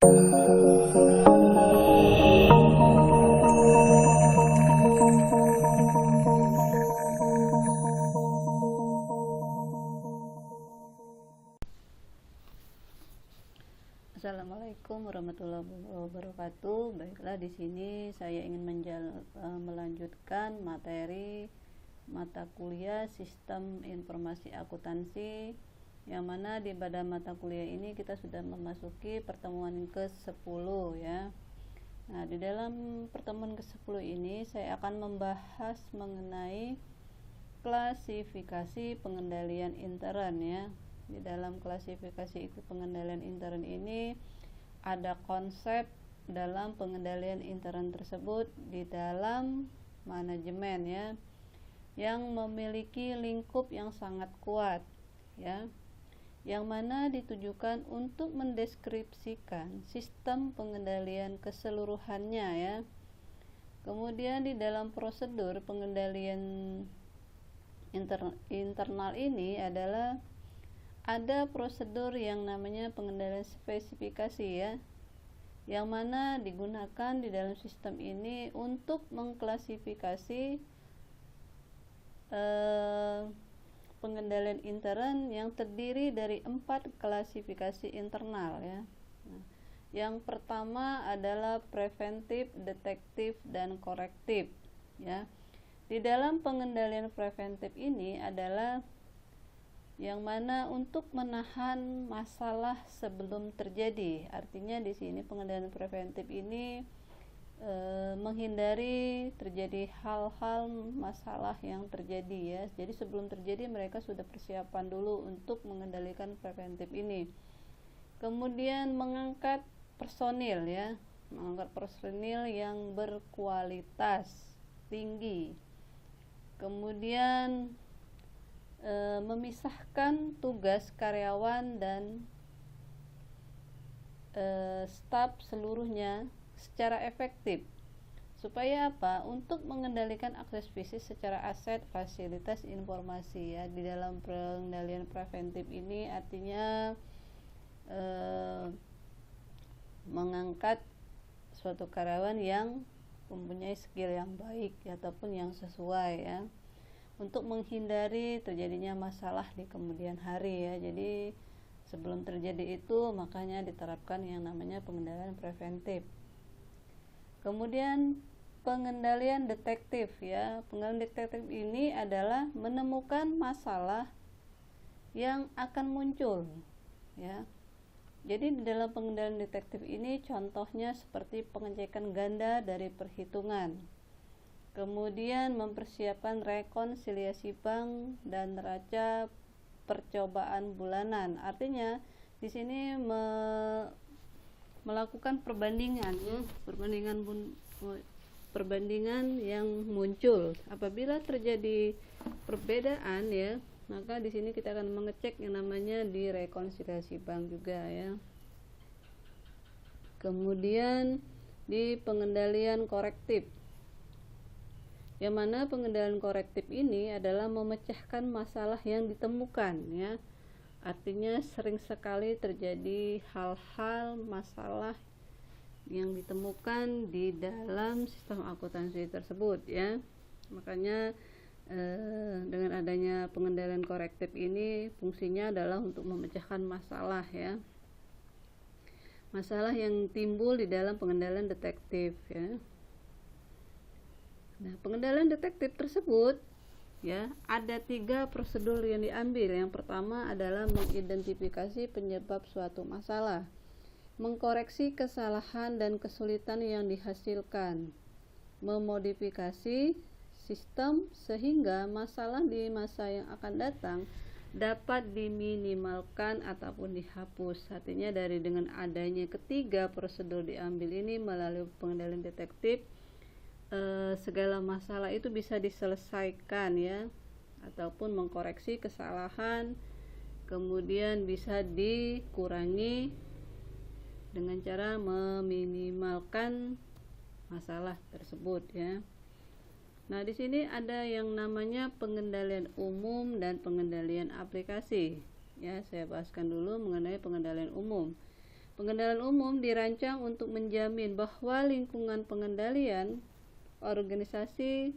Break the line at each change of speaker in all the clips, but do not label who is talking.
Assalamualaikum warahmatullahi wabarakatuh. Baiklah, di sini saya ingin melanjutkan materi mata kuliah Sistem Informasi Akuntansi, yang mana pada mata kuliah ini kita sudah memasuki pertemuan ke-10 ya. Nah, di dalam pertemuan ke-10 ini saya akan membahas mengenai klasifikasi pengendalian intern ya. Di dalam klasifikasi pengendalian intern ini ada konsep dalam pengendalian intern tersebut di dalam manajemen ya, yang memiliki lingkup yang sangat kuat ya, yang mana ditujukan untuk mendeskripsikan sistem pengendalian keseluruhannya ya. Kemudian di dalam prosedur pengendalian internal ini adalah ada prosedur yang namanya pengendalian spesifikasi ya, yang mana digunakan di dalam sistem ini untuk mengklasifikasi pengendalian intern yang terdiri dari 4 klasifikasi internal ya. Nah, yang pertama adalah preventif, detektif, dan korektif ya. Di dalam pengendalian preventif ini adalah yang mana untuk menahan masalah sebelum terjadi. Artinya di sini pengendalian preventif ini menghindari terjadi hal-hal masalah yang terjadi ya. Jadi sebelum terjadi mereka sudah persiapan dulu untuk mengendalikan preventif ini. Kemudian mengangkat personil ya, mengangkat personil yang berkualitas tinggi. Kemudian memisahkan tugas karyawan dan staf seluruhnya secara efektif. Supaya apa? Untuk mengendalikan akses fisik secara aset, fasilitas, informasi ya. Di dalam pengendalian preventif ini artinya mengangkat suatu karyawan yang mempunyai skill yang baik ya, ataupun yang sesuai ya, untuk menghindari terjadinya masalah di kemudian hari ya. Jadi sebelum terjadi itu makanya diterapkan yang namanya pengendalian preventif. Kemudian pengendalian detektif ya. Pengendalian detektif ini adalah menemukan masalah yang akan muncul ya. Jadi di dalam pengendalian detektif ini contohnya seperti pengecekan ganda dari perhitungan, kemudian mempersiapkan rekonsiliasi bank dan neraca percobaan bulanan. Artinya di sini melakukan perbandingan ya, perbandingan yang muncul. Apabila terjadi perbedaan ya, maka di sini kita akan mengecek yang namanya di rekonsiliasi bank juga ya. Kemudian di pengendalian korektif, yang mana pengendalian korektif ini adalah memecahkan masalah yang ditemukan ya. Artinya sering sekali terjadi hal-hal masalah yang ditemukan di dalam sistem akuntansi tersebut ya. Makanya dengan adanya pengendalian korektif ini fungsinya adalah untuk memecahkan masalah ya, masalah yang timbul di dalam pengendalian detektif ya. Nah, pengendalian detektif tersebut ya, ada 3 prosedur yang diambil. Yang pertama adalah mengidentifikasi penyebab suatu masalah, mengkoreksi kesalahan dan kesulitan yang dihasilkan, memodifikasi sistem sehingga masalah di masa yang akan datang dapat diminimalkan ataupun dihapus. Artinya dengan adanya ketiga prosedur diambil ini melalui pengendalian detektif, segala masalah itu bisa diselesaikan ya, ataupun mengkoreksi kesalahan, kemudian bisa dikurangi dengan cara meminimalkan masalah tersebut ya. Nah, di sini ada yang namanya pengendalian umum dan pengendalian aplikasi. Ya, saya bahaskan dulu mengenai pengendalian umum. Pengendalian umum dirancang untuk menjamin bahwa lingkungan pengendalian organisasi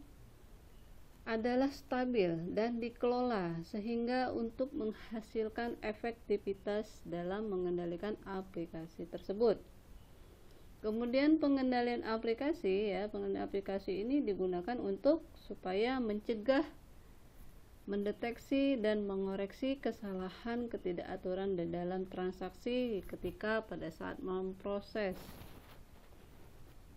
adalah stabil dan dikelola sehingga untuk menghasilkan efektivitas dalam mengendalikan aplikasi tersebut. Kemudian pengendalian aplikasi, pengendalian aplikasi ini digunakan untuk supaya mencegah, mendeteksi dan mengoreksi kesalahan ketidakaturan di dalam transaksi ketika pada saat memproses.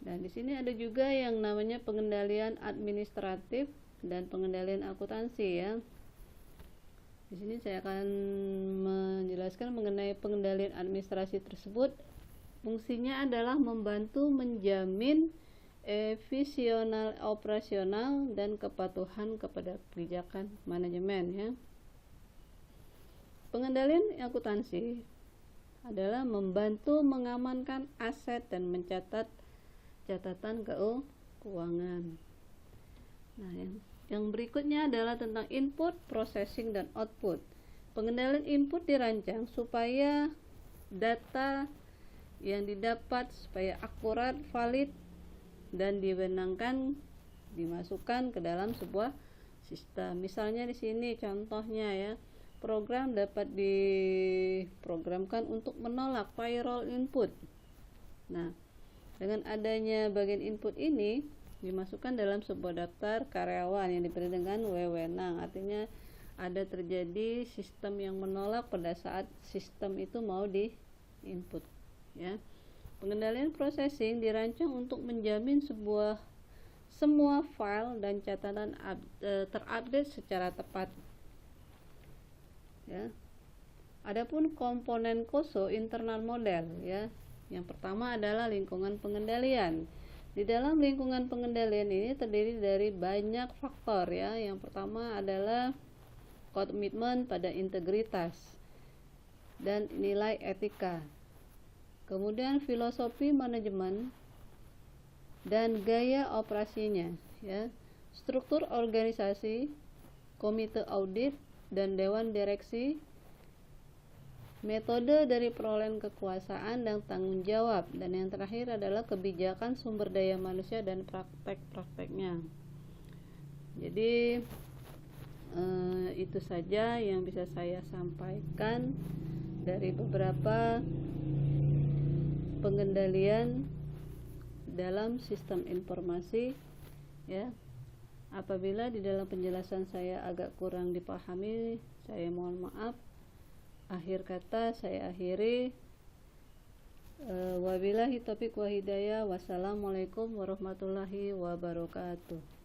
Dan di sini ada juga yang namanya pengendalian administratif dan pengendalian akuntansi ya. Di sini saya akan menjelaskan mengenai pengendalian administrasi tersebut. Fungsinya adalah membantu menjamin efisiensi operasional dan kepatuhan kepada kebijakan manajemen ya. Pengendalian akuntansi adalah membantu mengamankan aset dan mencatat catatan keuangan. Nah, yang berikutnya adalah tentang input, processing, dan output. Pengendalian input dirancang supaya data yang didapat supaya akurat, valid, dan dibenarkan dimasukkan ke dalam sebuah sistem. Misalnya di sini contohnya ya, program dapat diprogramkan untuk menolak payroll input. Nah, dengan adanya bagian input ini dimasukkan dalam sebuah daftar karyawan yang diberi dengan wewenang, artinya ada terjadi sistem yang menolak pada saat sistem itu mau di input ya. Pengendalian processing dirancang untuk menjamin semua file dan catatan terupdate secara tepat ya. Adapun komponen COSO internal model ya. Yang pertama adalah lingkungan pengendalian. Di dalam lingkungan pengendalian ini terdiri dari banyak faktor ya. Yang pertama adalah komitmen pada integritas dan nilai etika. Kemudian filosofi manajemen dan gaya operasinya ya. Struktur organisasi, komite audit dan dewan direksi, metode dari perolehan kekuasaan dan tanggung jawab, dan yang terakhir adalah kebijakan sumber daya manusia dan praktek-prakteknya. Jadi itu saja yang bisa saya sampaikan dari beberapa pengendalian dalam sistem informasi ya. Apabila di dalam penjelasan saya agak kurang dipahami, saya mohon maaf. Akhir kata saya akhiri. Wabillahi taufiq wa hidayah. Wassalamualaikum warahmatullahi wabarakatuh.